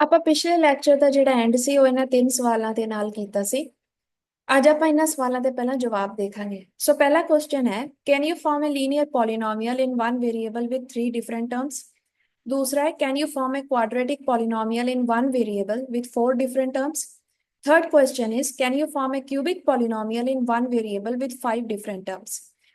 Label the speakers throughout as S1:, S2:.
S1: ਆਪਾਂ ਪਿਛਲੇ ਲੈਕਚਰ ਦਾ ਜਿਹੜਾ ਐਂਡ ਸੀ ਉਹ ਇਹਨਾਂ ਤਿੰਨ ਸਵਾਲਾਂ ਦੇ ਨਾਲ ਕੀਤਾ ਸੀ। ਅੱਜ ਆਪਾਂ ਇਹਨਾਂ ਸਵਾਲਾਂ ਦੇ ਪਹਿਲਾਂ ਜਵਾਬ ਦੇਖਾਂਗੇ। ਸੋ ਪਹਿਲਾ ਕੁਐਸਚਨ ਹੈ, can you form a linear polynomial in one variable with three different terms. दूसरा है, can you form a quadratic polynomial in one variable with four different terms. Third question is, can you form a cubic polynomial in one variable with five different terms.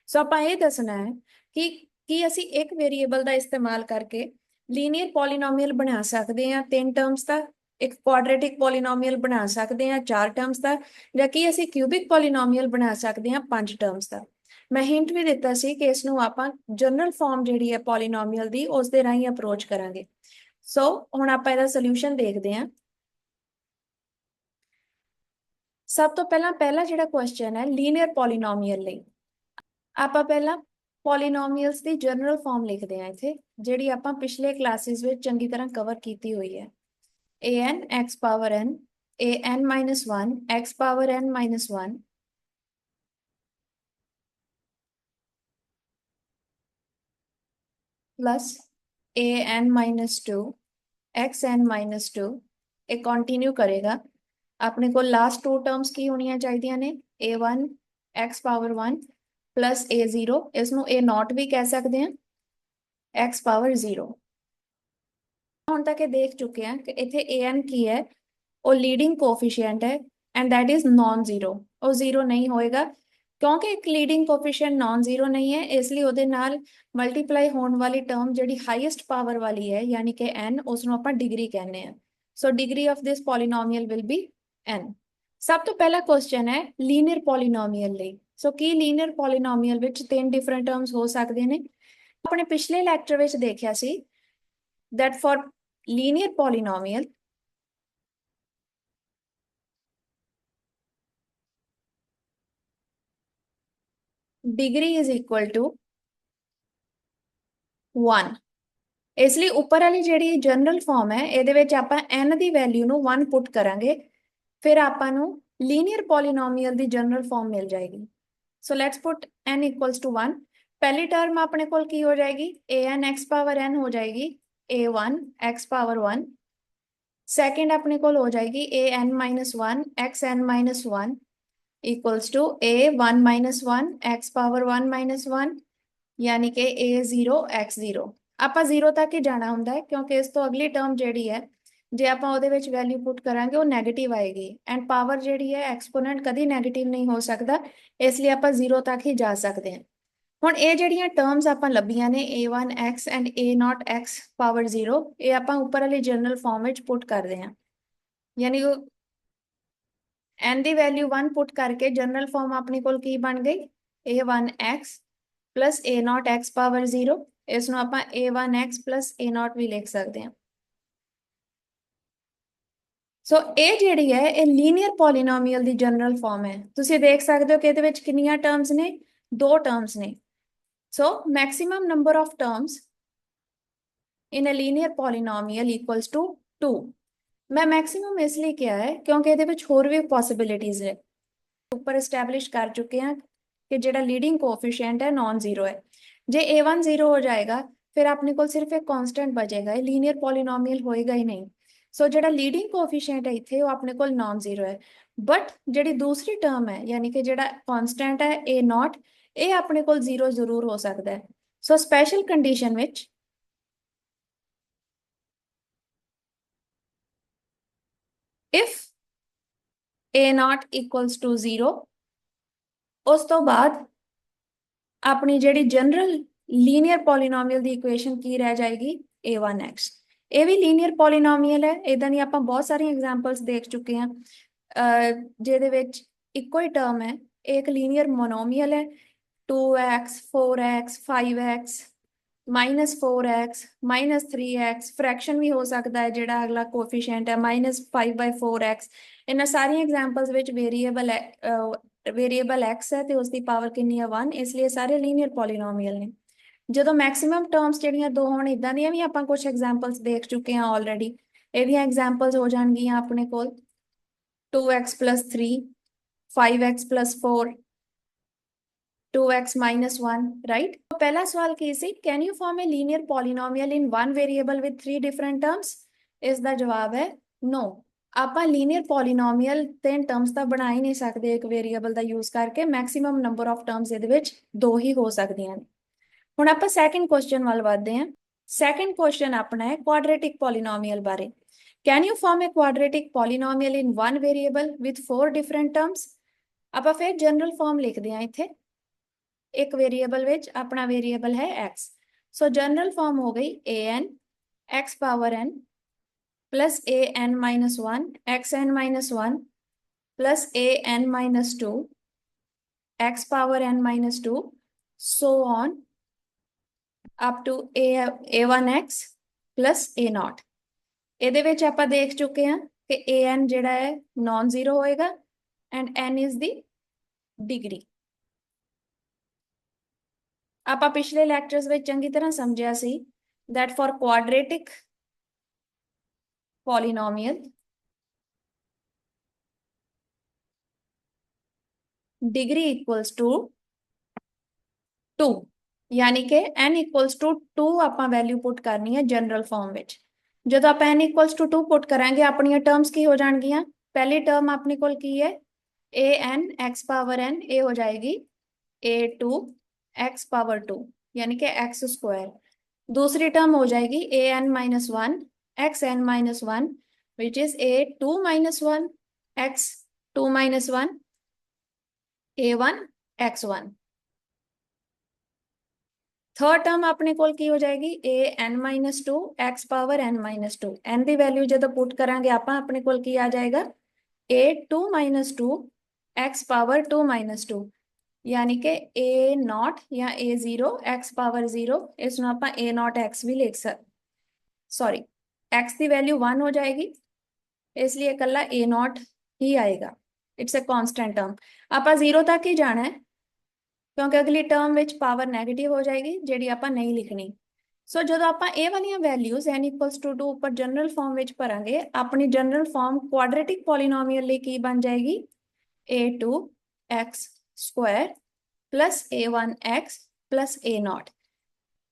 S1: So ਆਪਾਂ ਇਹ ਦੱਸਣਾ ਹੈ ਕਿ ਅਸੀਂ ਇੱਕ variable ਦਾ ਇਸਤੇਮਾਲ ਕਰਕੇ linear polynomial ਬਣਾ ਸਕਦੇ ਹਾਂ ਤਿੰਨ ਟਰਮਸ ਦਾ, ਇੱਕ ਕੁਆਡਰੇਟਿਕ ਪੋਲੀਨੋਮੀਅਲ ਬਣਾ ਸਕਦੇ ਹਾਂ ਚਾਰ ਟਰਮਸ ਦਾ, ਜਾਂ ਕਿ ਅਸੀਂ ਕਿਊਬਿਕ ਪੋਲੀਨੋਮੀਅਲ ਬਣਾ ਸਕਦੇ ਹਾਂ ਪੰਜ ਟਰਮਸ ਦਾ। ਮੈਂ ਹਿੰਟ ਵੀ ਦਿੱਤਾ ਸੀ ਕਿ ਇਸ ਨੂੰ ਆਪਾਂ ਜਨਰਲ ਫਾਰਮ ਜਿਹੜੀ ਹੈ ਪੋਲੀਨੋਮੀਅਲ ਦੀ ਉਸ ਦੇ ਰਾਹੀਂ ਅਪਰੋਚ ਕਰਾਂਗੇ। ਸੋ ਹੁਣ ਆਪਾਂ ਇਹਦਾ ਸੋਲੂਸ਼ਨ ਦੇਖਦੇ ਹਾਂ। ਸਭ ਤੋਂ ਪਹਿਲਾ ਜਿਹੜਾ ਕੁਐਸਚਨ ਹੈ ਲੀਨੀਅਰ ਪੋਲੀਨੋਮੀਅਲ ਲਈ, ਆਪਾਂ ਪਹਿਲਾਂ ਪੋਲੀਨੋਮੀਅਲਸ ਦੀ ਜਨਰਲ ਫਾਰਮ ਲਿਖਦੇ ਹਾਂ ਇੱਥੇ, ਜਿਹੜੀ ਆਪਾਂ ਪਿਛਲੇ ਕਲਾਸਿਸ ਵਿੱਚ ਚੰਗੀ ਤਰ੍ਹਾਂ ਕਵਰ ਕੀਤੀ ਹੋਈ ਹੈ। an x power n an-1 x power n-1 plus an-2 xn-2 ਇਹ ਕੰਟੀਨਿਊ ਕਰੇਗਾ। ਆਪਣੇ ਕੋਲ ਲਾਸਟ ਟੂ ਟਰਮਸ ਕੀ ਹੋਣੀਆਂ ਚਾਹੀਦੀਆਂ ਨੇ, a1 x power 1 plus a0, ਇਸ ਨੂੰ a0 ਵੀ ਕਹਿ ਸਕਦੇ ਹਾਂ, x ਪਾਵਰ 0। ਹੁਣ ਤੱਕ ਇਹ ਦੇਖ ਚੁੱਕੇ ਹਾਂ ਕਿ ਇੱਥੇ an ਕੀ ਹੈ, ਉਹ ਲੀਡਿੰਗ ਕੋਫੀਸ਼ੀਐਂਟ ਹੈ and that is non zero. ਉਹ ਜ਼ੀਰੋ ਨਹੀਂ ਹੋਏਗਾ ਕਿਉਂਕਿ ਇੱਕ ਲੀਡਿੰਗ ਕੋਫੀਸ਼ੀਐਂਟ ਨॉन ਜ਼ੀਰੋ ਨਹੀਂ ਹੈ, ਇਸ ਲਈ ਉਹਦੇ ਨਾਲ ਮਲਟੀਪਲਾਈ ਹੋਣ ਵਾਲੀ ਟਰਮ ਜਿਹੜੀ ਹਾਈਐਸਟ ਪਾਵਰ ਵਾਲੀ ਹੈ ਯਾਨੀ ਕਿ n, ਉਸ ਨੂੰ ਆਪਾਂ ਡਿਗਰੀ ਕਹਿੰਦੇ ਆ। So degree of this polynomial will be n। ਸਭ ਤੋਂ ਪਹਿਲਾ ਕੁਐਸਚਨ ਹੈ ਲੀਨੀਅਰ ਪੋਲੀਨੋਮੀਅਲ ਲਈ। ਸੋ ਕੀ ਲੀਨੀਅਰ ਪੋਲੀਨੋਮੀਅਲ ਵਿੱਚ ਤਿੰਨ ਡਿਫਰੈਂਟ ਟਰਮਸ ਹੋ ਸਕਦੇ ਨੇ। ਆਪਣੇ ਪਿਛਲੇ ਲੈਕਚਰ ਵਿੱਚ ਦੇਖਿਆ ਸੀ that for linear polynomial degree is equal to 1। ਇਸ ਲਈ ਉੱਪਰ ਵਾਲੀ ਜਿਹੜੀ ਜਨਰਲ ਫਾਰਮ ਹੈ ਇਹਦੇ ਵਿੱਚ ਆਪਾਂ n ਦੀ ਵੈਲਿਊ ਨੂੰ 1 ਪੁੱਟ ਕਰਾਂਗੇ, ਫਿਰ ਆਪਾਂ ਨੂੰ ਲੀਨੀਅਰ ਪੋਲੀਨੋਮੀਅਲ ਦੀ ਜਨਰਲ ਫਾਰਮ ਮਿਲ ਜਾਏਗੀ। So let's put n equals to 1। ਪਹਿਲੀ ਟਰਮ ਆਪਣੇ ਕੋਲ ਕੀ ਹੋ ਜਾਏਗੀ, an x ਪਾਵਰ n ਹੋ ਜਾਏਗੀ a1 x ਪਾਵਰ 1। सेकेंड अपने को हो जाएगी an-1 xn-1 equals to a1-1 x power 1-1 यानी कि a0 x0। ਆਪਾਂ 0 ਤੱਕ ਹੀ ਜਾਣਾ ਹੁੰਦਾ ਹੈ ਕਿਉਂਕਿ ਇਸ ਤੋਂ ਅਗਲੀ ਟਰਮ ਜਿਹੜੀ ਹੈ ਜੇ ਆਪਾਂ ਉਹਦੇ ਵਿੱਚ ਵੈਲਿਊ ਪੁੱਟ ਕਰਾਂਗੇ ਉਹ 네ਗੇਟਿਵ ਆਏਗੀ ਐਂਡ ਪਾਵਰ ਜਿਹੜੀ ਹੈ ਐਕਸਪੋਨੈਂਟ ਕਦੀ 네ਗੇਟਿਵ ਨਹੀਂ ਹੋ ਸਕਦਾ, ਇਸ ਲਈ ਆਪਾਂ 0 ਤੱਕ ਹੀ ਜਾ ਸਕਦੇ ਹਾਂ। ਹੁਣ ਇਹ ਜਿਹੜੀਆਂ ਟਰਮਸ ਆਪਾਂ ਲੱਭੀਆਂ ਨੇ a1x ਐਂਡ a0x ਪਾਵਰ 0, ਇਹ ਆਪਾਂ ਉੱਪਰ ਵਾਲੀ ਜਨਰਲ ਫਾਰਮ ਵਿੱਚ ਪੁੱਟ ਕਰਦੇ ਹਾਂ, ਯਾਨੀ n ਦੀ ਵੈਲਿਊ 1 ਪੁੱਟ ਕਰਕੇ ਜਨਰਲ ਫਾਰਮ ਆਪਣੀ ਕੋਲ ਕੀ ਬਣ ਗਈ, a1x ਪਲਸ a0x ਪਾਵਰ 0। ਇਸ ਨੂੰ ਆਪਾਂ a1x ਪਲਸ a0 ਵੀ ਲਿਖ ਸਕਦੇ ਹਾਂ। ਸੋ ਇਹ ਜਿਹੜੀ ਹੈ ਇਹ ਲੀਨੀਅਰ ਪੋਲੀਨੋਮੀਅਲ ਦੀ ਜਨਰਲ ਫਾਰਮ ਹੈ। ਤੁਸੀਂ ਦੇਖ ਸਕਦੇ ਹੋ ਕਿ ਇਹਦੇ ਵਿੱਚ ਕਿੰਨੀਆਂ ਟਰਮਸ ਨੇ, ਦੋ ਟਰਮਸ ਨੇ। So maximum number of terms in a linear polynomial equals to 2। मैं मैक्सिमम इसलिए किया है क्योंकि ਇਹਦੇ ਵਿੱਚ ਹੋਰ ਵੀ ਪੋਸਿਬਿਲਿਟੀਜ਼ ਨੇ। ਉੱਪਰ ਐਸਟੈਬਲਿਸ਼ ਕਰ ਚੁੱਕੇ ਹਾਂ ਕਿ ਜਿਹੜਾ ਲੀਡਿੰਗ ਕੋਐਫੀਸ਼ੀਐਂਟ ਹੈ ਨॉन ਜ਼ੀਰੋ ਹੈ। ਜੇ a1 0 ਹੋ ਜਾਏਗਾ ਫਿਰ ਆਪਣੇ ਕੋਲ ਸਿਰਫ ਇੱਕ ਕਾਂਸਟੈਂਟ ਬਚੇਗਾ, ਇਹ ਲੀਨੀਅਰ ਪੋਲੀਨੋਮੀਅਲ ਹੋਏਗਾ ਹੀ ਨਹੀਂ। ਸੋ ਜਿਹੜਾ ਲੀਡਿੰਗ ਕੋਐਫੀਸ਼ੀਐਂਟ ਹੈ ਇੱਥੇ ਉਹ ਆਪਣੇ ਕੋਲ ਨॉन ਜ਼ੀਰੋ ਹੈ, ਬਟ ਜਿਹੜੀ ਦੂਸਰੀ ਟਰਮ ਹੈ ਯਾਨੀ ਕਿ ਜਿਹੜਾ ਕਾਂਸਟੈਂਟ ਹੈ a0, ਇਹ ਆਪਣੇ ਕੋਲ 0 ਜ਼ਰੂਰ ਹੋ ਸਕਦਾ ਹੈ। ਸੋ ਸਪੈਸ਼ਲ ਕੰਡੀਸ਼ਨ ਵਿੱਚ if a0 equals to 0, ਉਸ ਤੋਂ ਬਾਅਦ ਆਪਣੀ ਜਿਹੜੀ ਜਨਰਲ ਲੀਨੀਅਰ ਪੋਲੀਨੋਮੀਅਲ ਦੀ ਇਕੁਏਸ਼ਨ ਕੀ ਰਹਿ ਜਾਏਗੀ, a1x। ਇਹ ਵੀ ਲੀਨੀਅਰ ਪੋਲੀਨੋਮੀਅਲ ਹੈ, ਇਦਾਂ ਦੀ ਆਪਾਂ ਬਹੁਤ ਸਾਰੀਆਂ ਐਗਜ਼ਾਮਪਲਸ ਦੇਖ ਚੁੱਕੇ ਹਾਂ ਜਿਹਦੇ ਵਿੱਚ ਇੱਕੋ ਹੀ ਟਰਮ ਹੈ। ਇਹ ਇੱਕ ਲੀਨੀਅਰ ਮੋਨੋਮੀਅਲ ਹੈ, 2x 4x 5x -4x -3x। Fraction ਵੀ ਹੋ ਸਕਦਾ ਹੈ ਜਿਹੜਾ ਅਗਲਾ ਕੋਐਫੀਸ਼ੀਐਂਟ ਹੈ -5/4x। ਇਹਨਾਂ ਸਾਰੀਆਂ ਐਗਜ਼ਾਮਪਲਸ ਵਿੱਚ ਵੇਰੀਏਬਲ x ਹੈ ਤੇ ਉਸ ਦੀ ਪਾਵਰ ਕਿੰਨੀ ਹੈ 1, ਇਸ ਲਈ ਸਾਰੇ ਲੀਨੀਅਰ ਪੋਲੀਨੋਮੀਅਲ ਨੇ। ਜਦੋਂ ਮੈਕਸਿਮਮ ਟਰਮਸ ਜਿਹੜੀਆਂ ਦੋ ਹੋਣ, ਇਦਾਂ ਦੀਆਂ ਵੀ ਆਪਾਂ ਕੁਝ ਐਗਜ਼ਾਮਪਲਸ ਦੇਖ ਚੁੱਕੇ ਹਾਂ ਆਲਰੇਡੀ। ਇਹਦੀਆਂ ਐਗਜ਼ਾਮਪਲਸ ਹੋ ਜਾਣਗੀਆਂ ਆਪਣੇ ਕੋਲ 2x + 3 5x + 4 2x - 1, right? पहला सवाल की सी, can you form a linear polynomial in one variable with three different terms. ਇਸ ਦਾ ਜਵਾਬ ਹੈ ਨੋ। ਆਪਾਂ ਲੀਨੀਅਰ ਪੋਲੀਨੋਮੀਅਲ ਤਿੰਨ ਟਰਮਸ ਤਾਂ ਬਣਾ ਹੀ ਨਹੀਂ ਸਕਦੇ ਇੱਕ ਵੇਰੀਏਬਲ ਦਾ ਯੂਜ਼ ਕਰਕੇ। ਮੈਕਸਿਮਮ ਨੰਬਰ ਆਫ ਟਰਮਸ ਇਹਦੇ ਵਿੱਚ ਦੋ ਹੀ ਹੋ ਸਕਦੀਆਂ ਨੇ। ਹੁਣ ਆਪਾਂ ਸੈਕੰਡ ਕੁਐਸਚਨ ਵੱਲ ਵਧਦੇ ਹਾਂ। ਸੈਕੰਡ ਕੁਐਸਚਨ ਆਪਣਾ ਹੈ ਕੁਆਡਰੇਟਿਕ ਪੋਲੀਨੋਮੀਅਲ ਬਾਰੇ। Can you form a quadratic polynomial in one variable with 4 different terms. ਆਪਾਂ ਫਿਰ ਜਨਰਲ ਫਾਰਮ ਲਿਖਦੇ ਹਾਂ ਇੱਥੇ। ਇੱਕ ਵੇਰੀਏਬਲ ਵਿੱਚ ਆਪਣਾ ਵੇਰੀਏਬਲ ਹੈ x, ਸੋ ਜਨਰਲ ਫਾਰਮ ਹੋ ਗਈ an x power n plus an minus 1 xn minus 1 plus an minus 2 x power n minus 2 so on up to a1x plus a naught। ਇਹਦੇ ਵਿੱਚ ਆਪਾਂ ਦੇਖ ਚੁੱਕੇ ਹਾਂ ਕਿ an ਜਿਹੜਾ ਹੈ ਨਾਨ ਜ਼ੀਰੋ ਹੋਏਗਾ and n is the degree. ਆਪਾਂ ਪਿਛਲੇ ਲੈਕਚਰਸ ਵਿੱਚ ਚੰਗੀ ਤਰ੍ਹਾਂ ਸਮਝਿਆ ਸੀ that for quadratic polynomial degree equals to 2, यानी कि n equals to 2 ਆਪਾਂ ਵੈਲਿਊ ਪੁੱਟ ਕਰਨੀ ਹੈ ਜਨਰਲ ਫਾਰਮ ਵਿੱਚ। ਜਦੋਂ ਆਪਾਂ n equals to 2 ਪੁੱਟ ਕਰਾਂਗੇ ਆਪਣੀਆਂ ਟਰਮਸ ਕੀ ਹੋ ਜਾਣਗੀਆਂ। ਪਹਿਲੀ ਟਰਮ ਆਪਣੇ ਕੋਲ ਕੀ ਹੈ an x ਪਾਵਰ n, ਇਹ ਹੋ ਜਾਏਗੀ a2 x ਪਾਵਰ 2 यानी कि x स्क्वायर। दूसरी टर्म हो जाएगी an minus 1 xn minus 1 which is a2 minus 1 x2 minus 1 a1 x1। Third term अपने कोल की हो जाएगी an minus 2 x power n minus 2। n की वैल्यू जो पुट करांगे आप अपने कोल की आ जाएगा a2 minus 2 x power 2 minus 2, यानी कि ए नॉट या ए जीरो एक्स पावर जीरो, इस आप ए नॉट एक्स भी लिख सकते। सॉरी, एक्स की वैल्यू 1 हो जाएगी इसलिए कला ए नॉट ही आएगा। It's a constant term. आप जीरो तक ही जाना है क्योंकि अगली टर्म विच पावर नैगेटिव हो जाएगी जी आप नहीं लिखनी। सो जो आप ए वाली वैल्यूज n इक्वल्स टू 2 उपर जनरल फॉर्म विच भरांगे अपनी जनरल फॉर्म क्वाड्रेटिक पॉलीनोमियल लिए की बन जाएगी a2 x square plus a1 x plus a not.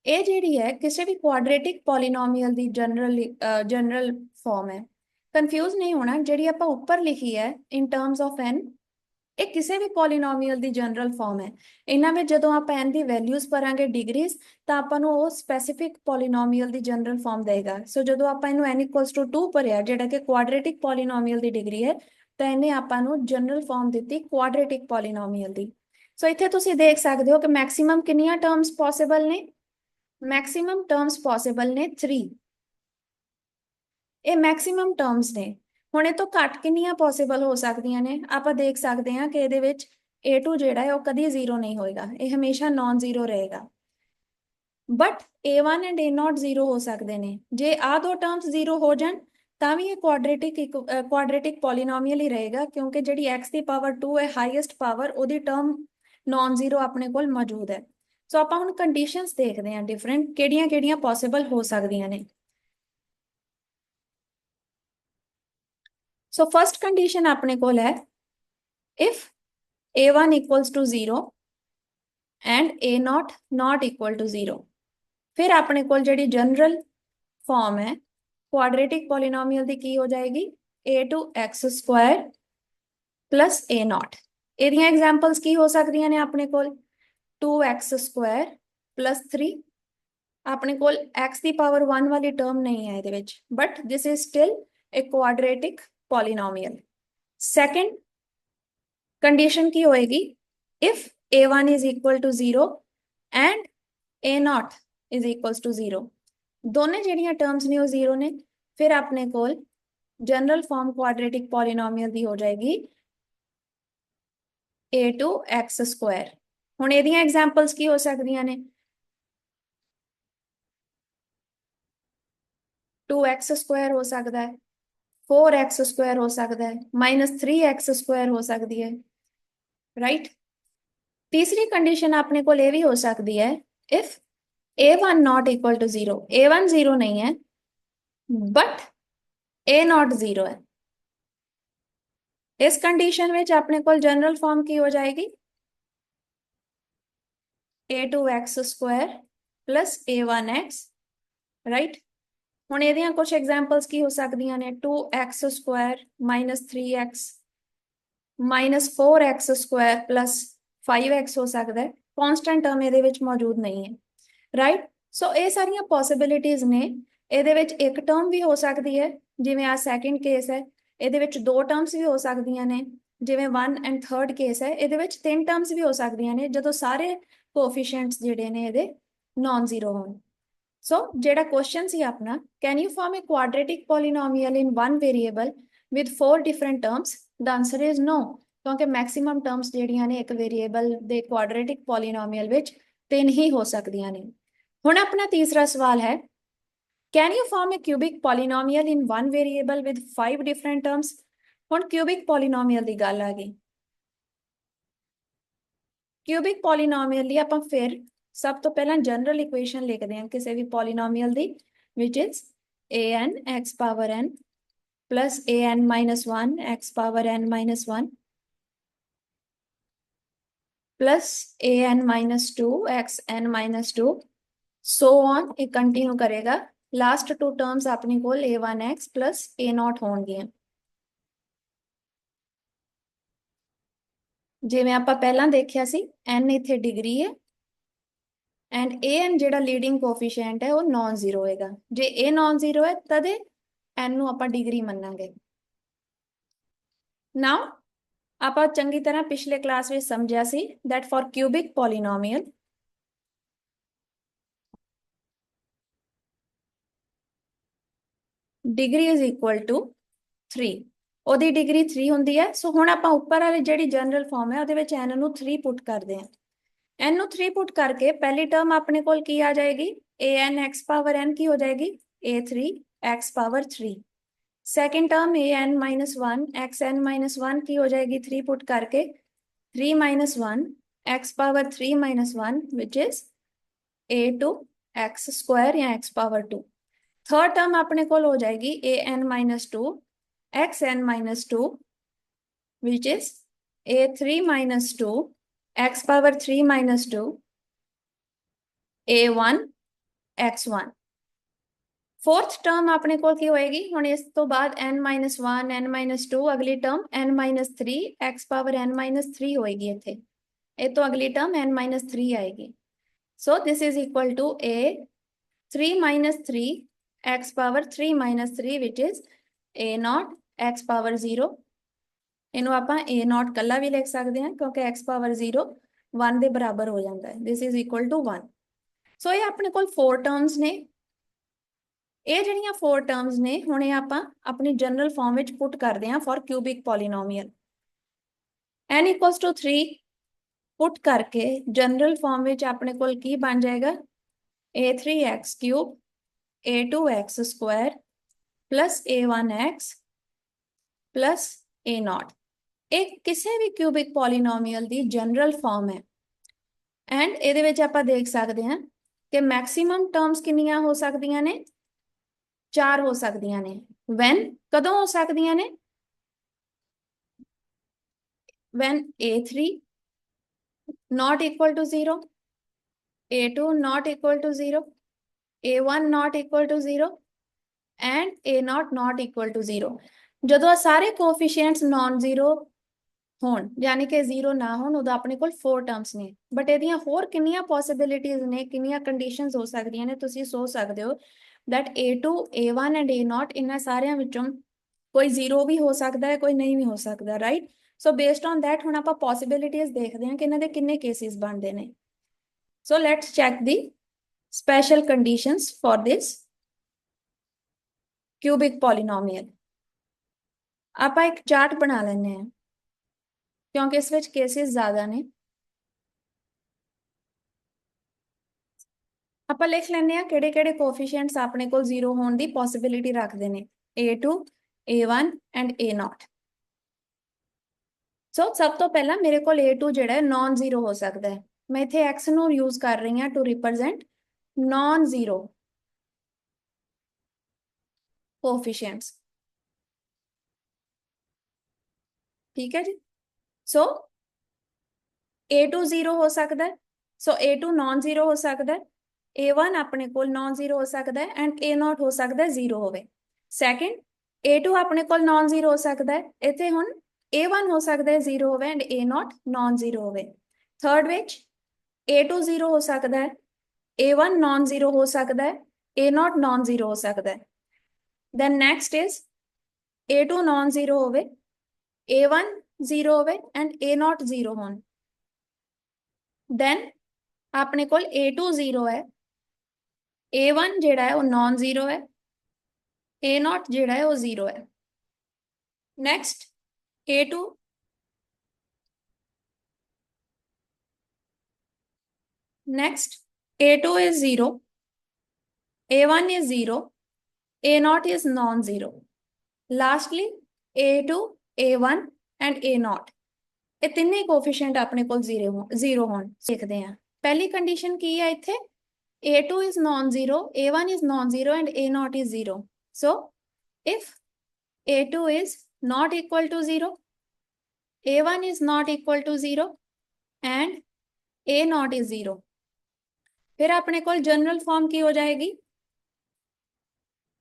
S1: ਇਹ ਜਿਹੜੀ ਹੈ ਕਿਸੇ ਵੀ ਕੁਆਡਰੇਟਿਕ ਪੋਲੀਨੋਮੀਅਲ ਦੀ ਜਨਰਲ ਫਾਰਮ ਹੈ। ਕਨਫਿਊਜ਼ ਨਹੀਂ ਹੋਣਾ, ਜਿਹੜੀ ਆਪਾਂ ਉੱਪਰ ਲਿਖੀ ਹੈ ਇਨ ਟਰਮਸ ਆਫ n ਇਹ ਕਿਸੇ ਵੀ ਪੋਲੀਨੋਮੀਅਲ ਦੀ ਜਨਰਲ ਫਾਰਮ ਹੈ। ਇਹਨਾਂ ਵਿੱਚ ਜਦੋਂ ਆਪਾਂ n ਦੀ ਵੈਲਿਊਜ਼ ਭਰਾਂਗੇ ਡਿਗਰੀਜ਼ ਤਾਂ ਆਪਾਂ ਨੂੰ ਉਹ ਸਪੈਸੀਫਿਕ ਪੋਲੀਨੋਮੀਅਲ ਦੀ ਜਨਰਲ ਫਾਰਮ ਦੇਗਾ। ਸੋ ਜਦੋਂ ਆਪਾਂ ਇਹਨੂੰ n ਇਕੁਅਲਸ ਟੂ 2 ਭਰਿਆ ਜਿਹੜਾ ਕਿ ਕੁਆਡਰੇਟਿਕ ਪੋਲੀਨੋਮੀਅਲ ਦੀ ਡਿਗਰੀ ਹੈ ਤਾਂ ਇਹਨੇ ਆਪਾਂ ਨੂੰ ਜਨਰਲ ਫਾਰਮ ਦਿੱਤੀ ਕੁਆਡਰੇਟਿਕ ਪੋਲੀਨੋਮੀਅਲ ਦੀ। ਸੋ ਇੱਥੇ ਤੁਸੀਂ ਦੇਖ ਸਕਦੇ ਹੋ ਕਿ ਮੈਕਸਿਮਮ ਕਿੰਨੀਆਂ ਟਰਮਸ ਪੋਸੀਬਲ ਨੇ। मैक्सिमम टर्म्स पॉसिबल ने 3। ये मैक्सिमम टर्म्स ने। हुण इह तों घट कितनियां पॉसिबल हो सकदियां ने आपां देख सकते हैं कि इहदे विच a2 जिहड़ा है वो कदी जीरो नहीं होएगा, ये हमेशा नॉन जीरो रहेगा। But a1 and a not zero हो सकते हैं। जे आ दो टर्म्स जीरो हो जाए तां भी ये क्वाड्रेटिक पॉलीनोमियल ही रहेगा क्योंकि जिहड़ी x की पावर 2 है हाईएस्ट पावर उहदी टर्म नॉन जीरो अपने कोल मौजूद है। सो आप हम कंडीशंस देखते हैं डिफरेंट किहड़ियां पॉसिबल हो सकदियां ने। सो फर्स्ट कंडीशन अपने कोल है if a1 equals to 0 and a not not equal to 0। फिर अपने कोल जिहड़ी जनरल फॉर्म है क्वाड्रेटिक पॉलीनोमियल दी की हो जाएगी a2 x square plus a not. इहदियां एग्जांपल्स की हो सकदियां ने अपने कोल 2x स्क्वायर प्लस 3। अपने कोल x की पावर 1 वाली टर्म नहीं है इहदे विच but this is still a quadratic polynomial. Second condition की होएगी if a1 is equal to 0 and a not is equal to 0। दोनों जिहड़ियां टर्म्स ने वो 0 ने। फिर अपने कोल जनरल फॉर्म क्वाड्रेटिक पॉलीनोमियल दी हो जाएगी a2 x स्क्वायर। हुण इहदियां एग्जांपल्स की हो सकदियां ने 2x स्क्वायर हो सकता है, 4x स्क्वायर हो सकता है, -3x स्क्वायर हो सकती है, राइट। तीसरी कंडीशन अपने को ये भी हो सकती है if a1 not equal to 0। a1 0 नहीं है बट a नॉट 0 है। इस कंडीशन में अपने को जनरल फॉर्म की हो जाएगी a2 x square plus a1 x, right. ਹੁਣ ਇਹਦੀਆਂ ਕੁਝ ਐਗਜ਼ਾਮਪਲਸ ਕੀ ਹੋ ਸਕਦੀਆਂ ਨੇ, 2x² - 3x -4x² + 5x ਹੋ ਸਕਦਾ ਹੈ। ਕਨਸਟੈਂਟ ਟਰਮ ਇਹਦੇ ਵਿੱਚ ਮੌਜੂਦ ਨਹੀਂ ਹੈ, ਰਾਈਟ। ਸੋ ਇਹ ਸਾਰੀਆਂ ਪੋਸਿਬਿਲਿਟੀਜ਼ ਨੇ। ਇਹਦੇ ਵਿੱਚ ਇੱਕ ਟਰਮ ਵੀ ਹੋ ਸਕਦੀ ਹੈ, ਜਿਵੇਂ ਆ ਸੈਕਿੰਡ ਕੇਸ ਹੈ। ਇਹਦੇ ਵਿੱਚ ਦੋ ਟਰਮਸ ਵੀ ਹੋ ਸਕਦੀਆਂ ਨੇ, ਜਿਵੇਂ 1 ਐਂਡ 3rd ਕੇਸ ਹੈ। ਇਹਦੇ ਵਿੱਚ ਤਿੰਨ ਟਰਮਸ ਵੀ ਹੋ ਸਕਦੀਆਂ ਨੇ, ਜਦੋਂ ਸਾਰੇ ਕੋਐਫੀਸ਼ੀਐਂਟਸ ਜਿਹੜੇ ਨੇ ਇਹਦੇ ਨਾਨ ਜ਼ੀਰੋ ਹੋਣ। ਸੋ ਜਿਹੜਾ ਕੁਐਸਚਨ ਸੀ ਆਪਣਾ, can you form a quadratic polynomial in one variable with 4 different terms? ਦਾ ਆਨਸਰ ਇਜ਼ ਨੋ, ਕਿਉਂਕਿ ਮੈਕਸਿਮਮ ਟਰਮਸ ਜਿਹੜੀਆਂ ਨੇ ਇੱਕ ਵੇਰੀਏਬਲ ਦੇ ਕੁਆਡਰੇਟਿਕ ਪੋਲੀਨੋਮੀਅਲ ਵਿੱਚ ਤਿੰਨ ਹੀ ਹੋ ਸਕਦੀਆਂ ਨੇ। ਹੁਣ ਆਪਣਾ ਤੀਸਰਾ ਸਵਾਲ ਹੈ, can you form a cubic polynomial in one variable with 5 different terms? ਹੁਣ ਕਿਊਬਿਕ ਪੋਲੀਨੋਮੀਅਲ ਦੀ ਗੱਲ ਆ ਗਈ। ਕਿਊਬਿਕ ਪੋਲੀਨੋਮੀਅਲ ਲਈ ਆਪਾਂ ਫਿਰ ਸਭ ਤੋਂ ਪਹਿਲਾਂ ਜਨਰਲ ਇਕੁਏਸ਼ਨ ਲਿਖਦੇ ਹਾਂ ਕਿਸੇ ਵੀ polynomial the, which is an x power n plus an minus 1 x power n minus 1 plus an minus 2 x n minus 2 so on। ਇਹ ਕੰਟੀਨਿਊ ਕਰੇਗਾ। ਲਾਸਟ ਟੂ ਟਰਮਸ ਆਪਣੇ ਕੋਲ a1x plus a0 ਹੋਣਗੀਆਂ। ਜਿਵੇਂ ਆਪਾਂ ਪਹਿਲਾਂ ਦੇਖਿਆ ਸੀ, n ਇੱਥੇ ਡਿਗਰੀ ਹੈ ਐਂਡ an ਜਿਹੜਾ ਲੀਡਿੰਗ ਕੋਐਫੀਸ਼ੀਐਂਟ ਹੈ ਉਹ ਨਾਨ ਜ਼ੀਰੋ ਹੋਏਗਾ। ਜੇ ਇਹ ਨਾਨ ਜ਼ੀਰੋ ਹੈ ਤਦੇ n ਨੂੰ ਆਪਾਂ ਡਿਗਰੀ ਮੰਨਾਂਗੇ। ਨਾਓ ਆਪਾਂ ਚੰਗੀ ਤਰ੍ਹਾਂ ਪਿਛਲੇ ਕਲਾਸ ਵਿੱਚ ਸਮਝਿਆ ਸੀ that for cubic polynomial degree is equal to 3। ਉਹਦੀ ਡਿਗਰੀ 3 ਹੁੰਦੀ ਹੈ। ਸੋ ਹੁਣ ਆਪਾਂ ਉੱਪਰ ਵਾਲੀ ਜਿਹੜੀ ਜਨਰਲ ਫਾਰਮ ਹੈ ਉਹਦੇ ਵਿੱਚ n ਨੂੰ 3 ਪੁੱਟ ਕਰਦੇ ਹਾਂ। n ਨੂੰ 3 ਪੁੱਟ ਕਰਕੇ ਪਹਿਲੀ ਟਰਮ ਆਪਣੇ ਕੋਲ ਕੀ ਆ ਜਾਏਗੀ, an x ਪਾਵਰ n ਕੀ ਹੋ ਜਾਏਗੀ, a3 x power 3। Second term an minus 1 xn minus 1 की हो जाएगी 3 पुट करके 3 minus 1 x power 3 minus 1 which is a2 x square या x power 2। थर्ड टर्म अपने को हो जाएगी an minus 2 xn minus 2 which is a3 minus 2 x power 3 minus 2 a1 x1। Fourth term अपने को की होएगी हुण इस तो बाद n-1 n-2 अगली term n-3 x power n-3 होएगी इत्थे। ये तो अगली टर्म n-3 आएगी। So this is equal to a 3 minus 3 x power 3 minus 3 which is a0 x power 0। इनू आपां a0 कल्ला भी लिख सकते हैं क्योंकि x पावर 0 1 के बराबर हो जाता है। This is equal to 1। So ये अपने को 4 टर्म्स ने। ਇਹ ਜਿਹੜੀਆਂ 4 ਟਰਮਸ ਨੇ ਹੁਣ ਇਹ ਆਪਾਂ ਆਪਣੀ ਜਨਰਲ ਫਾਰਮ ਵਿੱਚ ਪੁੱਟ ਕਰਦੇ ਹਾਂ for cubic polynomial. n equals to 3 put ਕਰਕੇ ਜਨਰਲ ਫਾਰਮ ਵਿੱਚ ਆਪਣੇ ਕੋਲ ਕੀ ਬਣ ਜਾਏਗਾ, a3x³ a2x Square plus a1x plus a0। ਇਹ ਕਿਸੇ ਵੀ ਕਿਊਬਿਕ ਪੋਲੀਨੋਮੀਅਲ ਦੀ ਜਨਰਲ ਫਾਰਮ ਹੈ ਐਂਡ ਇਹਦੇ ਵਿੱਚ ਆਪਾਂ ਦੇਖ ਸਕਦੇ ਹਾਂ ਕਿ ਮੈਕਸਿਮਮ ਟਰਮਸ ਕਿੰਨੀਆਂ ਹੋ ਸਕਦੀਆਂ ਨੇ, 4 हो सकदियां ने। when कदों हो सकदियां ने, when a3 not equal to 0 a2 not equal to 0 a1 not equal to 0 and a0 not equal to 0। ਜਦੋਂ ਸਾਰੇ ਕੋਐਫੀਸ਼ੀਐਂਟਸ ਨਾਨ ਜ਼ੀਰੋ ਹੋਣ ਯਾਨੀ ਕਿ ਜ਼ੀਰੋ ਨਾ ਹੋਣ ਉਦੋਂ ਆਪਣੇ ਕੋਲ 4 ਟਰਮਸ ਨੇ। ਬਟ ਇਹਦੀਆਂ ਹੋਰ ਕਿੰਨੀਆਂ ਪੋਸਿਬਿਲਿਟੀਜ਼ ਨੇ, ਕਿੰਨੀਆਂ ਕੰਡੀਸ਼ਨਸ ਹੋ ਸਕਦੀਆਂ ਨੇ, ਤੁਸੀਂ ਸੋਚ ਸਕਦੇ ਹੋ that a2 a1 and a0 ਇਹਨਾਂ ਸਾਰਿਆਂ ਵਿੱਚੋਂ ਕੋਈ ਜ਼ੀਰੋ ਵੀ ਹੋ ਸਕਦਾ ਹੈ, ਕੋਈ ਨਹੀਂ ਵੀ ਹੋ ਸਕਦਾ, right. So based on that ਹੁਣ ਆਪਾਂ ਪੋਸਿਬਿਲਿਟੀਜ਼ ਦੇਖਦੇ ਹਾਂ ਕਿ ਇਹਨਾਂ ਦੇ ਕਿੰਨੇ ਕੇਸਿਸ ਬਣਦੇ ਨੇ। So let's check the special conditions for this cubic polynomial. ਆਪਾਂ ਇੱਕ ਚਾਰਟ ਬਣਾ ਲੈਂਦੇ ਹਾਂ ਕਿਉਂਕਿ ਇਸ ਵਿੱਚ ਕੇਸਿਸ ਜ਼ਿਆਦਾ ਨੇ। ਆਪਾਂ ਲਿਖ ਲੈਂਦੇ ਹਾਂ ਕਿਹੜੇ ਕਿਹੜੇ ਕੋਐਫੀਸ਼ੀਐਂਟਸ ਆਪਣੇ ਕੋਲ ਜ਼ੀਰੋ ਹੋਣ ਦੀ ਪੋਸਿਬਿਲਿਟੀ ਰੱਖਦੇ ਨੇ, a2 a1 and a0। ਸੋ ਸਭ ਤੋਂ ਪਹਿਲਾਂ ਮੇਰੇ ਕੋਲ a2 ਜਿਹੜਾ ਹੈ ਨਾਨ ਜ਼ੀਰੋ ਹੋ ਸਕਦਾ ਹੈ। ਮੈਂ ਇੱਥੇ x ਨੂੰ ਯੂਜ਼ ਕਰ ਰਹੀ ਹਾਂ ਟੂ ਰਿਪਰੈਜ਼ੈਂਟ ਨਾਨ ਜ਼ੀਰੋ ਕੋਐਫੀਸ਼ੀਐਂਟਸ, ਠੀਕ ਹੈ ਜੀ। ਸੋ a2 ਜ਼ੀਰੋ ਹੋ ਸਕਦਾ ਹੈ, ਸੋ a2 ਨਾਨ ਜ਼ੀਰੋ ਹੋ ਸਕਦਾ ਹੈ, A1 ਆਪਣੇ ਕੋਲ ਨॉन ਜ਼ੀਰੋ ਹੋ ਸਕਦਾ ਹੈ ਐਂਡ A0 ਹੋ ਸਕਦਾ ਹੈ ਜ਼ੀਰੋ ਹੋਵੇ। ਸੈਕਿੰਡ, A2 ਆਪਣੇ ਕੋਲ ਨॉन ਜ਼ੀਰੋ ਹੋ ਸਕਦਾ ਹੈ, ਇੱਥੇ ਹੁਣ A1 ਹੋ ਸਕਦਾ ਹੈ ਜ਼ੀਰੋ ਹੋਵੇ ਐਂਡ A0 ਨॉन ਜ਼ੀਰੋ ਹੋਵੇ। ਥਰਡ ਵਿੱਚ A2 ਜ਼ੀਰੋ ਹੋ ਸਕਦਾ ਹੈ, A1 ਨॉन ਜ਼ੀਰੋ ਹੋ ਸਕਦਾ ਹੈ, A0 ਨॉन ਜ਼ੀਰੋ ਹੋ ਸਕਦਾ ਹੈ। Then next is A2 non zero ਹੋਵੇ, A1 ਜ਼ੀਰੋ ਹੋਵੇ ਐਂਡ A0 ਜ਼ੀਰੋ ਹੋਣ। ਦੈਨ ਆਪਣੇ ਕੋਲ A2 ਜ਼ੀਰੋ ਹੈ, A1 ਜਿਹੜਾ ਹੈ ਉਹ ਨॉन ਜ਼ੀਰੋ ਹੈ, A0 ਜਿਹੜਾ ਹੈ ਉਹ ਜ਼ੀਰੋ ਹੈ। Next A2 next A2 is 0, A1 is 0, A0 is non-zero. Lastly A2, A1 and A0 ਇਹ ਤਿੰਨੇ ਕੋਫੀਸ਼ੀਐਂਟ ਆਪਣੇ ਕੋਲ ਜ਼ੀਰੋ ਹੋਣ ਸਿੱਖਦੇ ਆ। ਪਹਿਲੀ ਕੰਡੀਸ਼ਨ ਕੀ ਹੈ ਇੱਥੇ, A2 is non-zero, A1 is non-zero and A0 is 0. So if A2 is not equal to 0, A1 is not equal to 0 and A0 is 0, फिर अपने को जनरल फॉर्म की हो जाएगी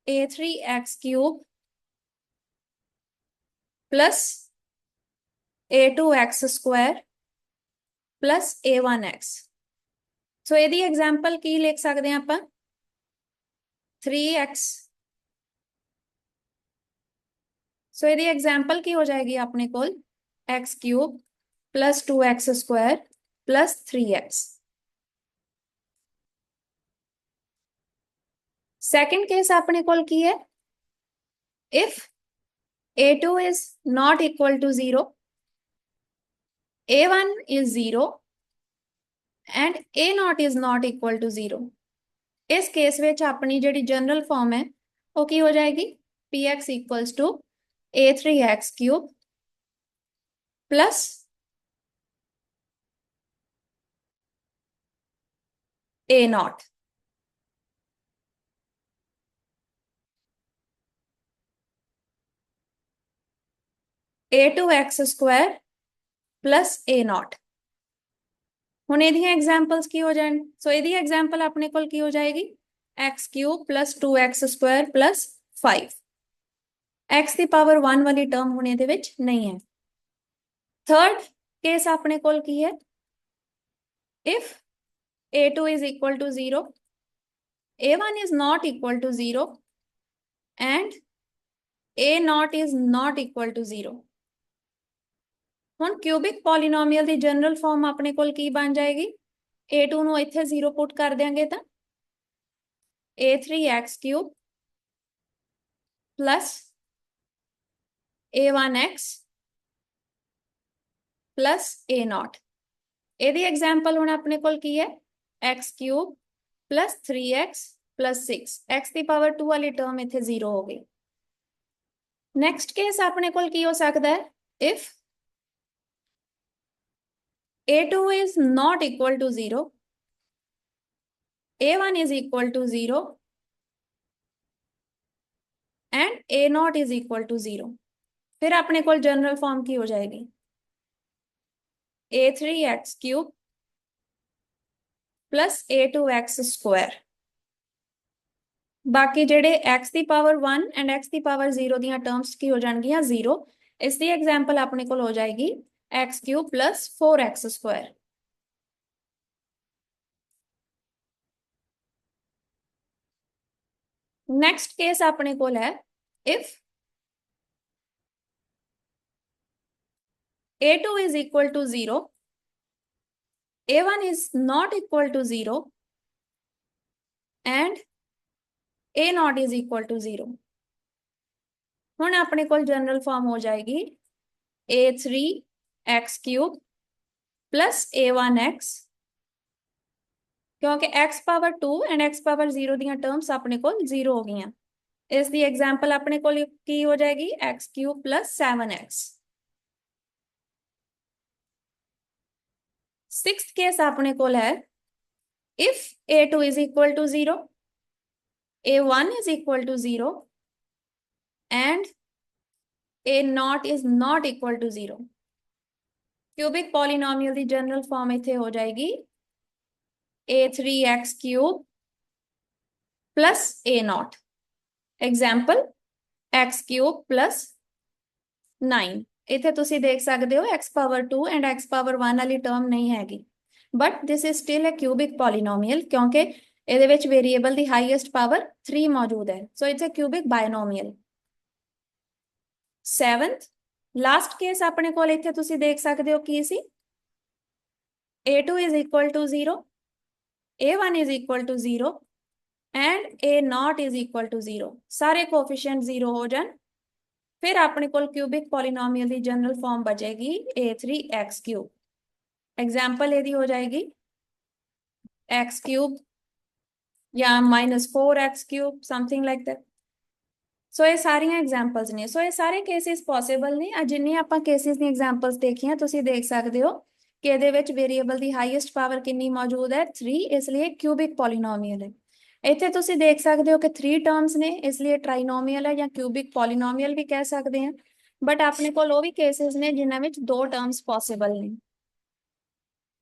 S1: A3x³ plus A2x² plus A1x। सो यदि example की लिख सकते हैं आप 3x। सो यदि एग्जाम्पल की हो जाएगी अपने को x³ plus 2x² plus 3x। Second case अपने को की है, if A2 is not equal to 0, A1 is 0 and A0 is not equal to 0। इस केस में अपनी जी जनरल फॉर्म है वो की हो जाएगी Px equals to A3x³ plus A0। A2x² plus A0। ਹੁਣ ਇਹਦੀਆਂ ਐਗਜ਼ਾਮਪਲਸ ਕੀ ਹੋ ਜਾਣ, ਸੋ ਇਹਦੀ ਐਗਜ਼ਾਮਪਲ ਆਪਣੇ ਕੋਲ ਕੀ ਹੋ ਜਾਏਗੀ x³ plus 2x² plus 5। x ਦੀ ਪਾਵਰ 1 ਵਾਲੀ ਟਰਮ ਹੁਣ ਇਹਦੇ ਵਿੱਚ ਨਹੀਂ ਹੈ। थर्ड केस अपने कोल की है, if A2 is equal to 0, A1 is not equal to 0 and A0 is not equal to 0। ਹੁਣ क्यूबिक पॉलीनोमियल ਦੀ जनरल फॉर्म अपने कोल की बन जाएगी, A2 ਨੂੰ ਇੱਥੇ 0 पुट कर देंगे तो A3x³ plus A1x plus A0। ਇਹਦੀ एग्जाम्पल ਹੁਣ अपने कोल की है x³ plus 3x plus 6। x की पावर 2 वाली टर्म इतने 0 हो गई। नैक्सट केस अपने कोल की हो सकता है, if A2 is not equal to 0, A1 is equal to 0 and A0 is equal to 0। फिर अपने कोल जनरल फॉर्म की हो जाएगी A3x³ प्लस A2x²। बाकी जेडे x की पावर 1 एंड x की पावर 0 दी टर्म्स की हो जाएगी 0। इसकी एग्जाम्पल अपने को हो जाएगी x³ plus 4x²। Next case अपने को है, if A2 is equal to 0, A1 is not equal to 0 and A0 is equal to 0। ਹੁਣ अपने को जनरल फॉर्म हो जाएगी A3x³ प्लस A1x, क्योंकि x power 2 and x power 0 the terms अपने को 0 हो गई। इसकी एग्जाम्पल अपने को की हो जाएगी x³ plus 7x। Sixth case अपने को है, if A2 is equal to 0, A1 is equal to 0 and A0 is not equal to 0। Cubic polynomial की जनरल फॉर्म इतने हो जाएगी A3x³ plus A not. Example x cube plus 9। इथे तुसी देख सकते हो x power 2 and x power 1 वाली टर्म नहीं हैगी, but this is still A cubic polynomial क्योंकि ਇਹਦੇ ਵਿੱਚ ਵੇਰੀਏਬਲ ਦੀ ਹਾਈਐਸਟ ਪਾਵਰ 3 ਮੌਜੂਦ ਹੈ, so it's a cubic binomial. 7th last case ਆਪਣੇ ਕੋਲ ਇੱਥੇ ਤੁਸੀਂ ਦੇਖ ਸਕਦੇ ਹੋ ਕੀ ਸੀ, a2 is equal to 0, a1 is equal to 0 and a naught is equal to 0। ਸਾਰੇ ਕੋਐਫੀਸ਼ੀਐਂਟ 0 ਹੋ ਜਾਣ, ਫਿਰ ਆਪਣੇ ਕੋਲ ਕਿਊਬਿਕ ਪੋਲੀਨੋਮੀਅਲ ਦੀ ਜਨਰਲ ਫਾਰਮ ਬਚੇਗੀ a3x क्यूब। एग्जाम्पल ਇਹਦੀ ਹੋ ਜਾਏਗੀ x क्यूब या -4x cube, something like that. So ये सारियां एग्जाम्पल्स ने, सो ये सारे केसेस पॉसिबल ने। जिन्नी ਆਪਾਂ केसेस दी एग्जाम्पल्स देखियां ਤੁਸੀਂ देख सकते हो कि ਇਹਦੇ ਵਿੱਚ ਵੇਰੀਏਬਲ ਦੀ ਹਾਈਐਸਟ ਪਾਵਰ ਕਿੰਨੀ ਮੌਜੂਦ ਹੈ 3, ਇਸ ਲਈ ਕਿਊਬਿਕ ਪੋਲੀਨੋਮੀਅਲ ਹੈ। ਇੱਥੇ ਤੁਸੀਂ ਦੇਖ ਸਕਦੇ ਹੋ ਕਿ 3 ਟਰਮਸ ਨੇ, ਇਸ ਲਈ ਟ੍ਰਾਈਨੋਮੀਅਲ ਹੈ ਜਾਂ ਕਿਊਬਿਕ ਪੋਲੀਨੋਮੀਅਲ ਵੀ ਕਹਿ ਸਕਦੇ ਹਾਂ। ਬਟ ਆਪਣੇ ਕੋਲ ਉਹ ਵੀ ਕੇसेस ਨੇ ਜਿਨ੍ਹਾਂ ਵਿੱਚ 2 ਟਰਮਸ ਪੋਸੀਬਲ ਨੇ।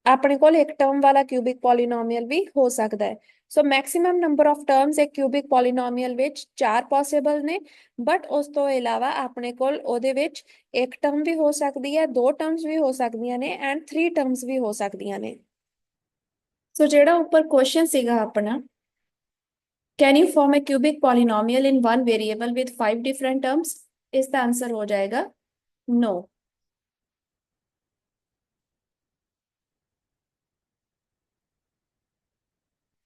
S1: ਆਪਣੇ ਕੋਲ ਇੱਕ ਟਰਮ ਵਾਲਾ ਕਿਊਬਿਕ ਪੋਲੀਨੋਮੀਅਲ ਵੀ ਹੋ ਸਕਦਾ ਹੈ। ਸੋ ਮੈਕਸਿਮਮ ਨੰਬਰ ਆਫ ਟਰਮਸ ਇੱਕ ਕਿਊਬਿਕ ਪੋਲੀਨੋਮੀਅਲ ਵਿੱਚ 4 ਪੋਸੀਬਲ ਨੇ, ਬਟ ਉਸ ਤੋਂ ਇਲਾਵਾ ਆਪਣੇ ਕੋਲ ਉਹਦੇ ਵਿੱਚ ਇੱਕ ਟਰਮ ਵੀ ਹੋ ਸਕਦੀ ਹੈ, 2 ਟਰਮਸ ਵੀ ਹੋ ਸਕਦੀਆਂ ਨੇ ਐਂਡ 3 ਟਰਮਸ ਵੀ ਹੋ ਸਕਦੀਆਂ ਨੇ। ਸੋ ਜਿਹੜਾ ਉੱਪਰ ਕੁਐਸਚਨ ਸੀਗਾ ਆਪਣਾ, can you form a cubic polynomial in one variable with 5 different terms, इसका आंसर हो जाएगा नो।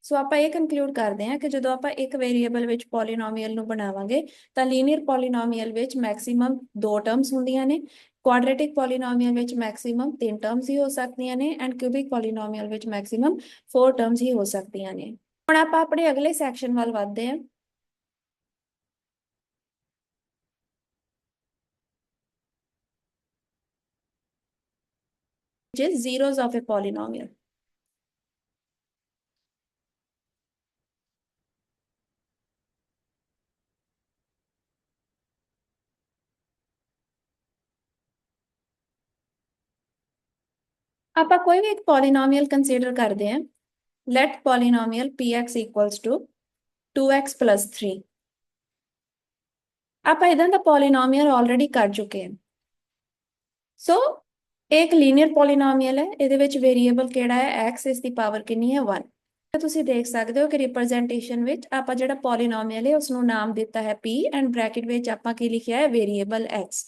S1: सो आप ये कंक्लूड करते हैं कि जो आप एक वेरिएबल विच पॉलीनोमियल नु बनावांगे तां लीनियर पॉलीनोमियल विच मैक्सिमम 2 टर्म्स होंदियां ने, क्वाड्रेटिक पॉलीनोमियल विच मैक्सिमम 3 टर्म्स ही हो सकदियां ने एंड क्यूबिक पॉलीनोमियल विच मैक्सिमम 4 टर्म्स ही हो सकदियां ने। हुण आपां अपने अगले सैक्शन वाल वधदे हां, which is zeros of a polynomial। आप कोई भी एक पॉलिनोमियल कंसीडर करते हैं, let polynomial px equals to 2x plus 3। आप इधर दा पॉलिनोमियल ऑलरेडी कर चुके हैं। सो एक लीनियर पॉलिनोमियल है, ਇਹਦੇ ਵਿੱਚ ਵੇਰੀਏਬਲ ਕਿਹੜਾ ਹੈ x, ਇਸ ਦੀ ਪਾਵਰ ਕਿੰਨੀ ਹੈ 1। ਤਾਂ ਤੁਸੀਂ ਦੇਖ ਸਕਦੇ ਹੋ ਕਿ ਰਿਪਰੈਜ਼ੈਂਟੇਸ਼ਨ ਵਿੱਚ ਆਪਾਂ ਜਿਹੜਾ ਪੋਲੀਨੋਮੀਅਲ ਹੈ ਉਸ ਨੂੰ ਨਾਮ ਦਿੱਤਾ ਹੈ p ਐਂਡ ਬ੍ਰੈਕਟ ਵਿੱਚ ਆਪਾਂ ਕੀ ਲਿਖਿਆ ਹੈ ਵੇਰੀਏਬਲ x।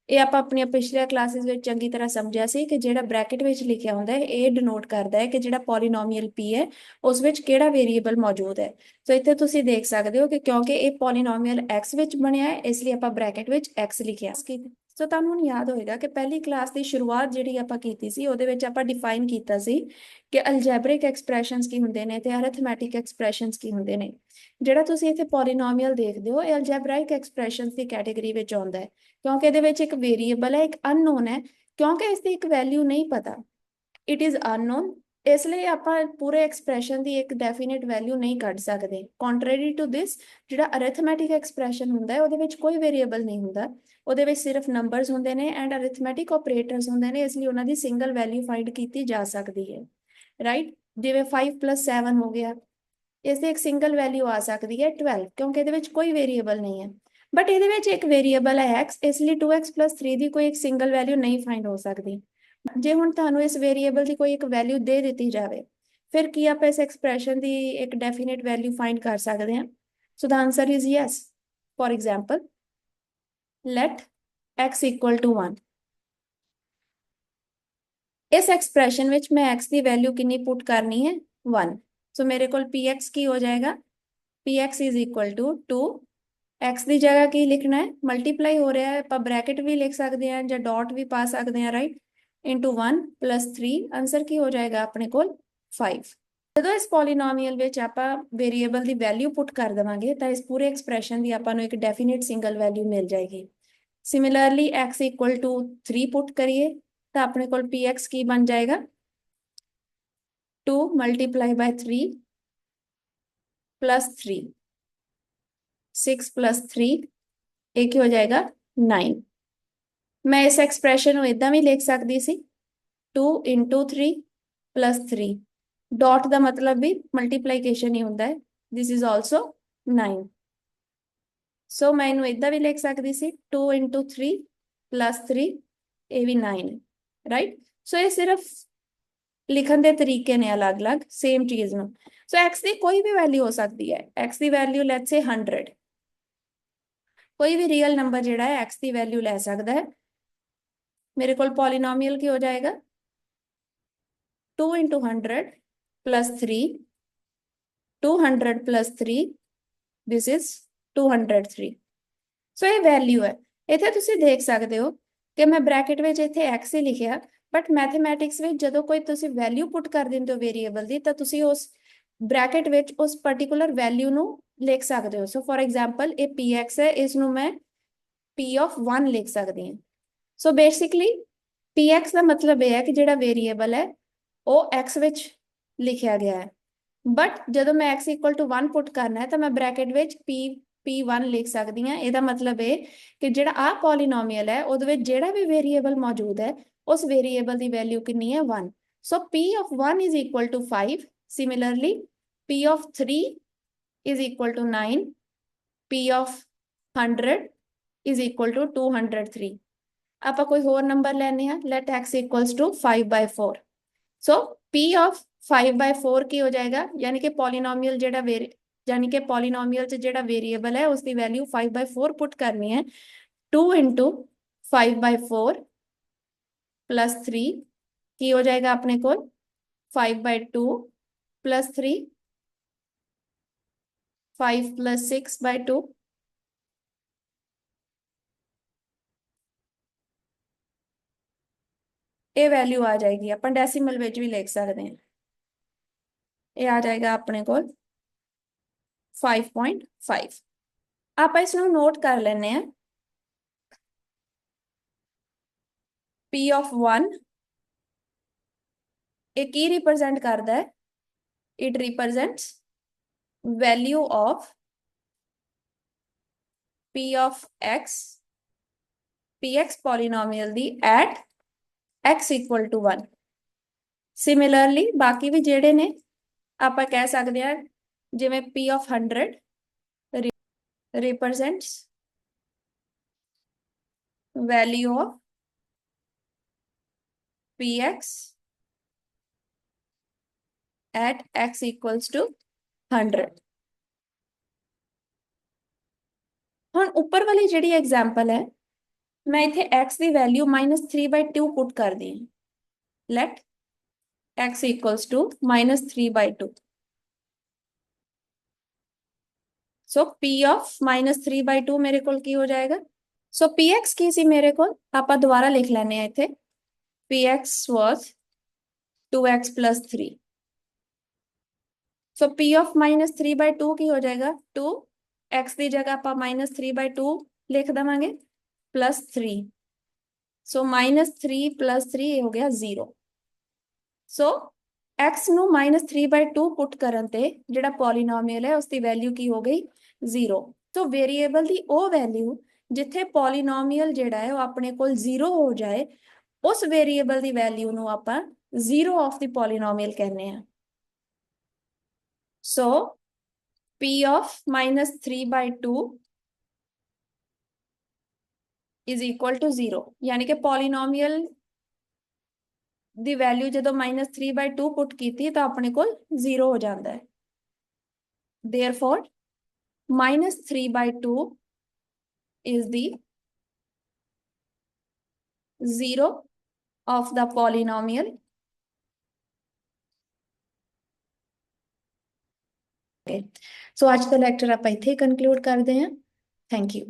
S1: ਇਹ ਆਪਾਂ ਆਪਣੀਆਂ ਪਿਛਲੀਆਂ ਕਲਾਸਿਸ ਵਿੱਚ ਚੰਗੀ ਤਰ੍ਹਾਂ ਸਮਝਿਆ ਸੀ ਕਿ ਜਿਹੜਾ ਬ੍ਰੈਕਟ ਵਿੱਚ ਲਿਖਿਆ ਹੁੰਦਾ ਹੈ ਇਹ ਡਿਨੋਟ ਕਰਦਾ ਹੈ ਕਿ ਜਿਹੜਾ ਪੋਲੀਨੋਮੀਅਲ p ਹੈ ਉਸ ਵਿੱਚ ਕਿਹੜਾ ਵੇਰੀਏਬਲ ਮੌਜੂਦ ਹੈ। ਸੋ ਇੱਥੇ ਤੁਸੀਂ ਦੇਖ ਸਕਦੇ ਹੋ ਕਿ ਕਿਉਂਕਿ ਇਹ ਪੋਲੀਨੋਮੀਅਲ x ਵਿੱਚ ਬਣਿਆ ਹੈ ਇਸ ਲਈ ਆਪਾਂ ਬ੍ਰੈਕਟ ਵਿੱਚ x ਲਿਖਿਆ। ਸੋ ਤੁਹਾਨੂੰ ਹੁਣ ਯਾਦ ਹੋਏਗਾ ਕਿ ਪਹਿਲੀ ਕਲਾਸ ਦੀ ਸ਼ੁਰੂਆਤ ਜਿਹੜੀ ਆਪਾਂ ਕੀਤੀ ਸੀ ਉਹਦੇ ਵਿੱਚ ਆਪਾਂ ਡਿਫਾਈਨ ਕੀਤਾ ਸੀ ਕਿ ਅਲਜੈਬਰਿਕ ਐਕਸਪ੍ਰੈਸ਼ਨਸ ਕੀ ਹੁੰਦੇ ਨੇ ਤੇ ਅਰਿਥਮੈਟਿਕ ਐਕਸਪ੍ਰੈਸ਼ਨਸ ਕੀ ਹੁੰਦੇ ਨੇ। ਜਿਹੜਾ ਤੁਸੀਂ ਇੱਥੇ ਪੋਲੀਨੋਮੀਅਲ ਦੇਖਦੇ ਹੋ ਇਹ ਅਲਜੈਬਰਾਇਕ ਐਕਸਪ੍ਰੈਸ਼ਨਸ ਦੀ ਕੈਟਾਗਰੀ ਵਿੱਚ ਆਉਂਦਾ ਹੈ ਕਿਉਂਕਿ ਇਹਦੇ ਵਿੱਚ ਇੱਕ ਵੇਰੀਏਬਲ ਹੈ, ਇੱਕ ਅਨਨੋਨ ਹੈ, ਕਿਉਂਕਿ ਇਸ ਦੀ ਇੱਕ ਵੈਲਿਊ ਨਹੀਂ ਪਤਾ, ਇਟ ਇਜ਼ ਅਨਨੋਨ, ਇਸ ਲਈ ਆਪਾਂ ਪੂਰੇ ਐਕਸਪ੍ਰੈਸ਼ਨ ਦੀ ਇੱਕ ਡੈਫੀਨਿਟ ਵੈਲਿਊ ਨਹੀਂ ਕੱਢ ਸਕਦੇ। ਕੰਟਰੈਰੀ ਟੂ ਦਿਸ ਜਿਹੜਾ ਅਰਿਥਮੈਟਿਕ ਐਕਸਪ੍ਰੈਸ਼ਨ ਹੁੰਦਾ ਹੈ ਉਹਦੇ ਵਿੱਚ ਕੋਈ ਵੇਰੀਏਬਲ ਨਹੀਂ ਹੁੰਦਾ, ਉਹਦੇ ਵਿੱਚ ਸਿਰਫ ਨੰਬਰਸ ਹੁੰਦੇ ਨੇ ਐਂਡ ਅਰਿਥਮੈਟਿਕ ਆਪਰੇਟਰਸ ਹੁੰਦੇ ਨੇ, ਇਸ ਲਈ ਉਹਨਾਂ ਦੀ ਸਿੰਗਲ ਵੈਲਿਊ ਫਾਈਂਡ ਕੀਤੀ ਜਾ ਸਕਦੀ ਹੈ, ਰਾਈਟ। ਜਿਵੇਂ 5 + 7 ਹੋ ਗਿਆ, ਇਸ ਦੀ ਇੱਕ ਸਿੰਗਲ ਵੈਲਿਊ ਆ ਸਕਦੀ ਹੈ 12 ਕਿਉਂਕਿ ਇਹਦੇ ਵਿੱਚ ਕੋਈ ਵੇਰੀਏਬਲ ਨਹੀਂ ਹੈ, ਬਟ ਇਹਦੇ ਵਿੱਚ ਇੱਕ ਵੇਰੀਏਬਲ ਹੈ x, ਇਸ ਲਈ 2x + 3 ਦੀ ਕੋਈ ਇੱਕ ਸਿੰਗਲ ਵੈਲਿਊ ਨਹੀਂ ਫਾਈਂਡ ਹੋ ਸਕਦੀ। ਜੇ ਹੁਣ ਤੁਹਾਨੂੰ ਇਸ ਵੇਰੀਏਬਲ ਦੀ ਕੋਈ ਇੱਕ ਵੈਲਿਊ ਦੇ ਦਿੱਤੀ ਜਾਵੇ ਫਿਰ ਕੀ ਆਪਾਂ ਇਸ ਐਕਸਪ੍ਰੈਸ਼ਨ ਦੀ ਇੱਕ ਡੈਫੀਨਿਟ ਵੈਲਿਊ ਫਾਈਂਡ ਕਰ ਸਕਦੇ ਹਾਂ? So the answer is yes. For example let x equal to 1। इस एक्सप्रेशन विच मैं x की वैल्यू कितनी पुट करनी है 1। सो मेरे को px की हो जाएगा px is equal to 2, x की जगह की लिखना है मल्टीप्लाई हो रहा है आप ब्रैकेट भी लिख सकते हैं या डॉट भी पा सकते हैं, राइट, इंटू 1 + 3 आंसर की हो जाएगा अपने को 5। जो इस पॉलीनोमियल विच आपां वेरीएबल की वैल्यू पुट कर देवांगे तो इस पूरे एक्सप्रैशन की आपां नूं एक डेफिनेट सिंगल वैल्यू मिल जाएगी। Similarly x equal to 3 put करिए तो अपने को px की बन जाएगा 2 × 3 + 3, 6 + 3 एक हो जाएगा 9। मैं इस एक्सप्रैशन को इदा भी लिख सकती सी 2 × 3 + 3, डॉट का मतलब भी मल्टीप्लीकेशन ही होता है, दिस इज ऑल्सो 9। ਸੋ ਮੈਂ ਇਹਨੂੰ ਇਦਾਂ ਵੀ ਲਿਖ ਸਕਦੀ ਸੀ 2 into 3 plus 3, ਇਹ ਵੀ 9 ਹੈ, ਰਾਈਟ। ਸੋ ਇਹ ਸਿਰਫ ਲਿਖਣ ਦੇ ਤਰੀਕੇ ਨੇ ਅਲੱਗ-ਅਲੱਗ ਸੇਮ ਚੀਜ਼ ਨੂੰ। ਸੋ x ਦੀ ਕੋਈ ਵੀ ਵੈਲਿਊ ਹੋ ਸਕਦੀ ਹੈ। x ਦੀ ਵੈਲਿਊ ਲੈਟਸ ਸੇ 100, ਕੋਈ ਵੀ ਰੀਅਲ ਨੰਬਰ ਜਿਹੜਾ ਹੈ x ਦੀ ਵੈਲਿਊ ਲੈ ਸਕਦਾ ਹੈ। ਮੇਰੇ ਕੋਲ ਪੋਲੀਨੋਮੀਅਲ ਕੀ ਹੋ ਜਾਏਗਾ 2 into 100 plus 3, 200 plus 3, this is 203। ਸੋ ਇਹ ਵੈਲਿਊ ਹੈ। ਇੱਥੇ ਤੁਸੀਂ ਦੇਖ ਸਕਦੇ ਹੋ ਕਿ ਮੈਂ ਬ੍ਰੈਕਟ ਵਿੱਚ ਇੱਥੇ x ਹੀ ਲਿਖਿਆ, ਬਟ ਮੈਥਮੈਟਿਕਸ ਵਿੱਚ ਜਦੋਂ ਕੋਈ ਤੁਸੀਂ ਵੈਲਿਊ ਪੁੱਟ ਕਰ ਦਿੰਦੇ ਹੋ ਵੇਰੀਏਬਲ ਦੀ, ਤਾਂ ਤੁਸੀਂ ਉਸ ਬ੍ਰੈਕਟ ਵਿੱਚ ਉਸ ਪਾਰਟਿਕੂਲਰ ਵੈਲਿਊ ਨੂੰ ਲਿਖ ਸਕਦੇ ਹੋ। ਸੋ ਫॉर ਐਗਜ਼ਾਮਪਲ ਇਹ px ਹੈ, ਇਸ ਨੂੰ ਮੈਂ p of 1 ਲਿਖ ਸਕਦੀ ਹਾਂ। ਸੋ ਬੇਸਿਕਲੀ px ਦਾ ਮਤਲਬ ਇਹ ਹੈ ਕਿ ਜਿਹੜਾ ਵੇਰੀਏਬਲ ਹੈ ਉਹ x ਵਿੱਚ ਲਿਖਿਆ ਗਿਆ ਹੈ, ਬਟ ਜਦੋਂ ਮੈਂ x ਇਕੁਅਲ ਟੂ 1 ਪੁੱਟ ਕਰਨਾ ਹੈ ਤਾਂ ਮੈਂ ਬ੍ਰੈਕਟ ਵਿੱਚ p1 ਲਿਖ ਸਕਦੀ ਹਾਂ। ਇਹਦਾ ਮਤਲਬ ਇਹ ਕਿ ਜਿਹੜਾ ਆਹ ਪੋਲੀਨੋਮੀਅਲ ਹੈ ਉਹਦੇ ਵਿੱਚ ਜਿਹੜਾ ਵੀ ਵੇਰੀਏਬਲ ਮੌਜੂਦ ਹੈ ਉਸ ਵੇਰੀਏਬਲ ਦੀ ਵੈਲਿਊ ਕਿੰਨੀ ਹੈ 1। ਸੋ p of 1 is equal to 5। Similarly p of 3 is equal to 9, p of 100 is equal to 203। ਆਪਾਂ ਕੋਈ ਹੋਰ ਨੰਬਰ ਲੈਣੇ ਆ, let x equals to 5/4। So p of 5/4 ਕੀ ਹੋ ਜਾਏਗਾ, ਯਾਨੀ ਕਿ ਪੋਲੀਨੋਮੀਅਲ ਜਿਹੜਾ ਯਾਨੀ ਕਿ ਪੋਲੀਨੋਮੀਅਲ 'ਚ ਜਿਹੜਾ ਵੇਰੀਏਬਲ ਹੈ ਉਸਦੀ ਵੈਲਿਊ 5/4 ਪੁੱਟ ਕਰਨੀ ਹੈ। 2 into 5/4 plus 3 ਕੀ ਹੋ ਜਾਏਗਾ ਆਪਣੇ ਕੋਲ 5/2 plus 3, 5 plus 6/2। ਇਹ ਵੈਲਿਊ ਆ ਜਾਏਗੀ, ਆਪਾਂ ਡੈਸੀਮਲ ਵਿੱਚ ਵੀ ਲਿਖ ਸਕਦੇ ਹਾਂ। ਇਹ ਆ ਜਾਏਗਾ ਆਪਣੇ ਕੋਲ 5.5। ਆਪਾਂ ਇਸ ਨੂੰ ਨੋਟ ਕਰ ਲੈਂਦੇ ਹਾਂ। p of 1 ਇਹ ਕੀ ਰਿਪਰੈਜ਼ੈਂਟ ਕਰਦਾ ਹੈ, it represents value of p of x, px polynomial ਦੀ at x equal to 1। Similarly ਬਾਕੀ ਵੀ ਜਿਹੜੇ ਨੇ ਆਪਾਂ ਕਹਿ ਸਕਦੇ ਹਾਂ, ਜਿਵੇਂ p of 100 represents value of px at x equals to 100। ਹੁਣ ਉੱਪਰ ਵਾਲੀ ਜਿਹੜੀ ਐਗਜ਼ਾਮਪਲ ਹੈ, ਮੈਂ ਇੱਥੇ x ਦੀ ਵੈਲਿਊ -3/2 ਪੁੱਟ ਕਰਦੀ ਹਾਂ। let x equals to -3/2। So p of -3/2 ਮੇਰੇ ਕੋਲ ਕੀ ਹੋ ਜਾਏਗਾ। ਸੋ px ਕੀ ਸੀ ਮੇਰੇ ਕੋਲ, ਆਪਾਂ ਦੁਬਾਰਾ ਲਿਖ ਲੈਣੇ ਆ ਇੱਥੇ px was 2x plus 3। So p of -3/2 ਕੀ ਹੋ ਜਾਏਗਾ 2, x ਦੀ ਜਗ੍ਹਾ ਆਪਾਂ -3/2 ਲਿਖ ਦੇਵਾਂਗੇ plus 3। ਸੋ -3 plus 3 ਇਹ ਹੋ ਗਿਆ 0। ਸੋ x ਨੂੰ -3/2 ਪੁੱਟ ਕਰਨ ਤੇ ਜਿਹੜਾ ਪੋਲੀਨੋਮੀਅਲ ਹੈ ਉਸਦੀ ਵੈਲਿਊ ਕੀ ਹੋ ਗਈ 0। ਸੋ ਵੇਰੀਏਬਲ ਦੀ ਉਹ ਵੈਲਿਊ ਜਿੱਥੇ ਪੋਲੀਨੋਮੀਅਲ ਜਿਹੜਾ ਹੈ ਉਹ ਆਪਣੇ ਕੋਲ 0 ਹੋ ਜਾਏ, ਉਸ ਵੇਰੀਏਬਲ ਦੀ ਵੈਲਿਊ ਨੂੰ ਆਪਾਂ 0 ਆਫ ਦੀ ਪੋਲੀਨੋਮੀਅਲ ਕਹਿੰਦੇ ਆ। ਸੋ p of -3/2 is equal to 0, यानी कि पॉलीनोमियल ਦੀ ਵੈਲਿਊ ਜਦੋਂ -3/2 ਪੁੱਟ ਕੀਤੀ ਤਾਂ ਆਪਣੇ ਕੋਲ 0 ਹੋ ਜਾਂਦਾ ਹੈ। therefore -3/2 is the 0 of the polynomial। ਸੋ ਅੱਜ ਦਾ ਲੈਕਚਰ ਆਪਾਂ ਇੱਥੇ ਕੰਕਲੂਡ ਕਰਦੇ ਹਾਂ। Thank you.